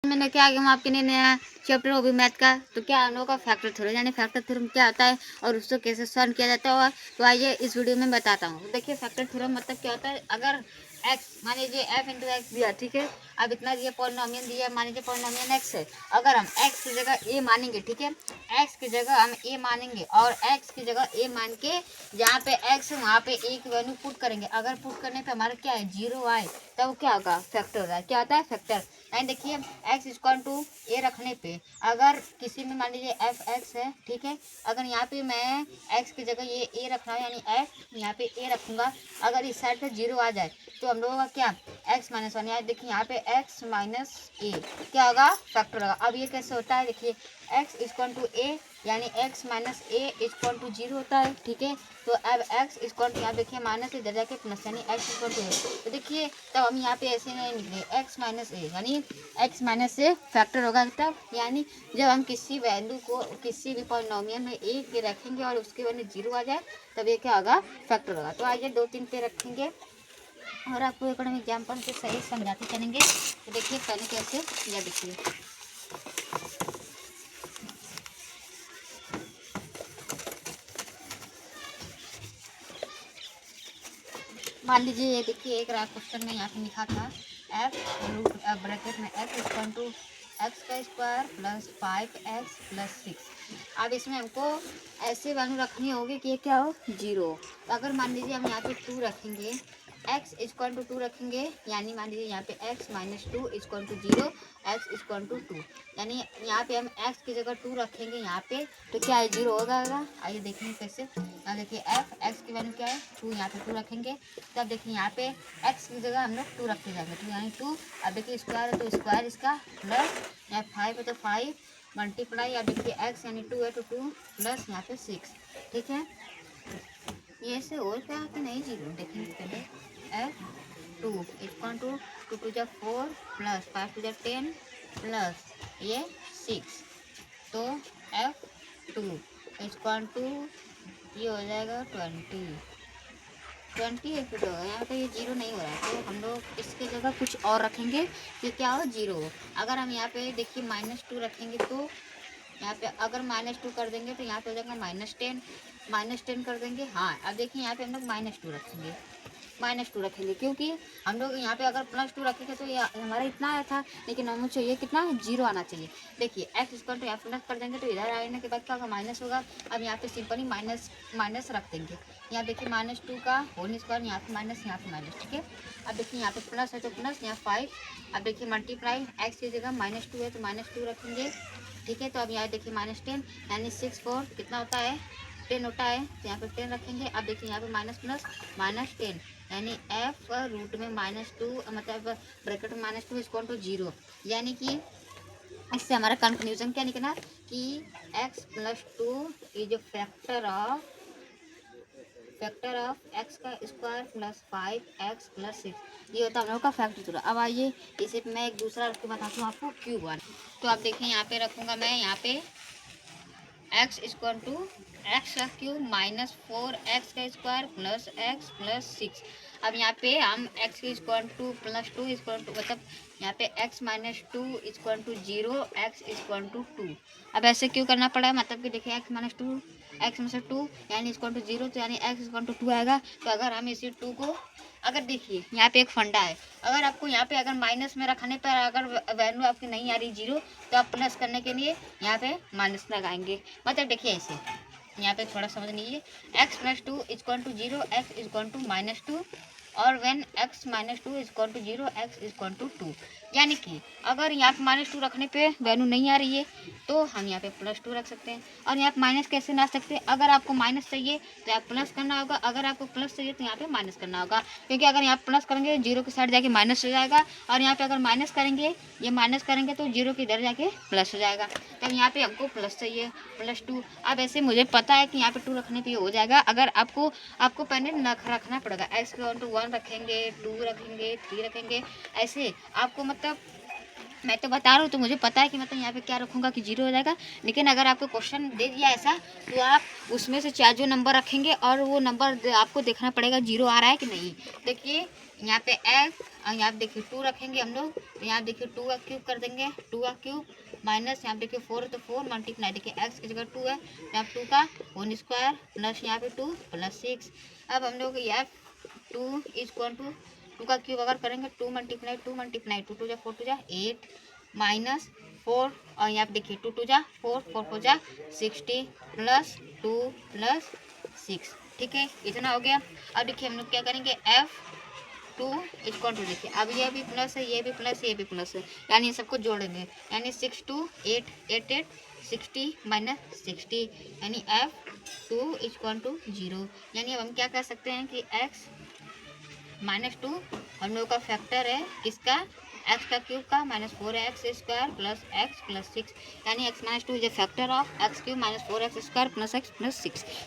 मैंने क्या आगे हम आपके लिए नया चैप्टर वो भी मैथ का। तो क्या हम लोगों का फैक्टर थ्योरम यानी फैक्टर थ्योरम क्या होता है और उसको कैसे सॉल्व किया जाता है, तो आइए इस वीडियो में बताता हूँ। देखिए फैक्टर थ्योरम मतलब क्या होता है, अगर x मान लीजिए f इंटू एक्स दिया, ठीक है। अब इतना दिया पॉलिनोमियल दिया, मान लीजिए पॉलिनोमियल x है। अगर हम x की जगह a मानेंगे, ठीक है, x की जगह हम a मानेंगे और x की जगह a मान के जहाँ पे x है वहाँ पे a की वैल्यू पुट करेंगे। अगर पुट करने पे हमारा क्या है, 0 आए, तब क्या होगा, फैक्टर होगा। क्या होता है, फैक्टर। एंड देखिए x इक्वल टू ए रखने पे अगर किसी में मान लीजिए एफ एक्स है, ठीक है, अगर यहाँ पे मैं x की जगह ये a रख रहा हूँ यानी f यहाँ पे a रखूँगा, अगर इस साइड पे 0 आ जाए तो हम लोगों का क्या, x माइनस वन, यहाँ देखिए यहाँ पे x माइनस ए क्या होगा, फैक्टर होगा। अब ये कैसे होता है, देखिए x इक्वल टू ए यानी x minus A equal to 0 होता है, ठीक है। तो अब x इक्वल टू यहाँ देखिए माइनस इधर जाके प्लस यानी x इक्वल टू ए। तो देखिए तब हम यहाँ पे ऐसे नहीं निकले, x माइनस ए यानी x माइनस से फैक्टर होगा तब, यानी जब हम किसी वैल्यू को किसी भी पॉलिनोमियल में ए पे रखेंगे और उसके वैल्यू 0 आ जाए तब ये क्या होगा, फैक्टर होगा। तो आइए 2-3 पे रखेंगे और आपको एक एग्जाम्पल से सही समझाते चलेंगे। तो देखिए पहले कैसे, या देखिए मान लीजिए ये देखिए एक क्वेश्चन में यहाँ पे लिखा था f रूट ब्रैकेट में x इक्वल टू एक्स का स्क्वायर प्लस 5x प्लस 6। अब इसमें हमको ऐसे वैल्यू रखनी होगी कि ये क्या हो, 0। तो अगर मान लीजिए हम यहाँ पे 2 रखेंगे, x इक्वल टू 2 रखेंगे, यानी मान लीजिए यहाँ पे x minus 2 equal to 0, x equal to 2, यानी यहाँ पे हम x की जगह 2 रखेंगे यहाँ पे, तो क्या है, 0 होगा। आइए देखेंगे कैसे। यहाँ देखिए f x की वैल्यू क्या है, 2, यहाँ पे 2 रखेंगे। तब देखिए यहाँ पे x की जगह हम लोग 2 रखते जाएंगे, तो यानी 2। अब देखिए स्क्वायर है तो स्क्वायर इसका प्लस, यहाँ 5 है तो 5 मल्टीप्लाई, अब देखिए x यानी 2 है तो 2 प्लस यहाँ पे 6, ठीक है। ये ऐसे और क्या कि नहीं, 0 देखेंगे पहले। f 2 इक्वल टू 2 टू जा 4 प्लस 5 टू जा 10 प्लस ये 6, तो f 2 इक्वल टू ये हो जाएगा 20 एक फिट होगा। यहाँ पे ये 0 नहीं हो रहा है तो हम लोग इसके जगह कुछ और रखेंगे कि क्या हो, 0 हो। अगर हम यहाँ पे देखिए -2 रखेंगे तो यहाँ पे अगर -2 कर देंगे तो यहाँ पे हो जाएगा -10 कर देंगे। हाँ अब देखिए यहाँ पे हम लोग -2 रखेंगे, -2 रखेंगे क्योंकि हम लोग यहाँ पे अगर +2 रखेंगे तो ये हमारा इतना आया था, लेकिन हमें चाहिए कितना, 0 आना चाहिए। देखिए x इक्वल टू यहाँ प्लस कर देंगे तो इधर आने के बाद क्या होगा, माइनस होगा। अब यहाँ पे सिंपली माइनस रख देंगे। यहाँ देखिए -2 का होल स्क्वायर, यहाँ पे माइनस, यहाँ पे माइनस, ठीक है। अब देखिए यहाँ पे प्लस है तो प्लस, यहाँ 5। अब देखिए मल्टीप्लाई, x की जगह -2 है तो -2 रखेंगे, ठीक है। तो अब यहाँ देखिए -10 यानी 6 4 कितना होता है, 10 होता है, तो यहाँ पे 10 रखेंगे। अब देखिए यहाँ पे माइनस प्लस -10 यानी f रूट में -2 मतलब ब्रैकेट में -2 इक्वल टू 0, यानी कि इससे हमारा कंक्लूजन क्या निकला कि x plus 2 is factor of x का स्क्वायर प्लस 5x प्लस 6। ये होता है हम लोग का फैक्टर थ्योरम। अब आइए इसे मैं एक दूसरा रख के बताती हूँ आपको, Q1। तो आप देखिए यहाँ पे रखूँगा मैं, यहाँ पे x इक्वल टू एक्स का क्यूब माइनस 4x का स्क्वायर प्लस x प्लस 6। अब यहाँ पे हम x की equal to plus 2 equal to मतलब यहाँ पे x minus 2 equal to 0, x equal to 2। अब ऐसे क्यों करना पड़ा है, मतलब कि देखिए x माइनस 2 एक्स में से 2 यानी इक्वल टू 0, तो यानी x इक्वल टू 2 आएगा। तो अगर हम इसी 2 को, अगर देखिए यहाँ पे एक फंडा है, अगर आपको यहाँ पे अगर माइनस में रखने पर अगर वैल्यू आपकी नहीं आ रही 0, तो आप प्लस करने के लिए यहाँ पे माइनस लगाएंगे। मतलब देखिए ऐसे यहाँ पे थोड़ा समझ लीजिए, x plus 2 equal to 0, x equal to -2 और when x minus 2 equal to 0, x equal to 2। यानी कि अगर यहाँ पे -2 रखने पे वैल्यू नहीं आ रही है तो हम यहाँ पे +2 रख सकते हैं। और यहाँ पे माइनस कैसे ला सकते हैं, अगर आपको माइनस चाहिए तो आप प्लस करना होगा, अगर आपको प्लस चाहिए तो यहाँ पे माइनस करना होगा। क्योंकि अगर यहाँ प्लस करेंगे 0 के साइड जाके माइनस हो जाएगा, और यहाँ पे अगर माइनस करेंगे, ये माइनस करेंगे तो 0 के इधर जाके प्लस हो जाएगा। तब यहाँ पे हमको प्लस चाहिए, +2। अब ऐसे मुझे पता है कि यहाँ पे 2 रखने पे हो जाएगा। अगर आपको पहले रखना पड़ेगा, x इक्वल टू 1 रखेंगे, 2 रखेंगे, 3 रखेंगे, ऐसे आपको मतलब मैं तो बता रहा हूँ, तो मुझे पता है कि मतलब यहाँ पे क्या रखूँगा कि 0 हो जाएगा। लेकिन अगर आपको क्वेश्चन दे दिया ऐसा, तो आप उसमें से चाहे जो नंबर रखेंगे और वो नंबर आपको देखना पड़ेगा 0 आ रहा है कि नहीं। देखिए यहाँ पे x और यहाँ पे देखिए 2 रखेंगे हम लोग, तो यहाँ देखिए 2 का क्यूब कर देंगे, 2 का क्यूब माइनस यहाँ पे देखिए 4 तो 4 मल्टीप्लाई, देखिए x की जगह 2 है, यहाँ 2 का होल स्क्वायर प्लस यहाँ पे 2 प्लस 6। अब हम लोग f 2 इज इक्वल टू 2 का क्यूब अगर करेंगे 2 मल्टीप्लाई 2 2 जा 4 2 जा 8 माइनस 4 और यहाँ पे देखिए 2 2 जा 4 4 4 जा 60 प्लस 2 प्लस 6। ठीक है, इतना हो गया। अब देखिए हम लोग क्या करेंगे F2 इक्वल टू, देखिए अब ये भी प्लस है, ये भी प्लस है, ये भी प्लस है, यानी ये सबको जोड़ेंगे, यानी 6 2 8 8 8 60 माइनस 60, यानी F2 इक्वल टू 0। यानी अब हम क्या कर सकते हैं कि x -2 हम लोग का फैक्टर है किसका, x का क्यूब का -4x² प्लस x प्लस 6, यानी x -2 is a factor of x³ -4x² plus x plus 6।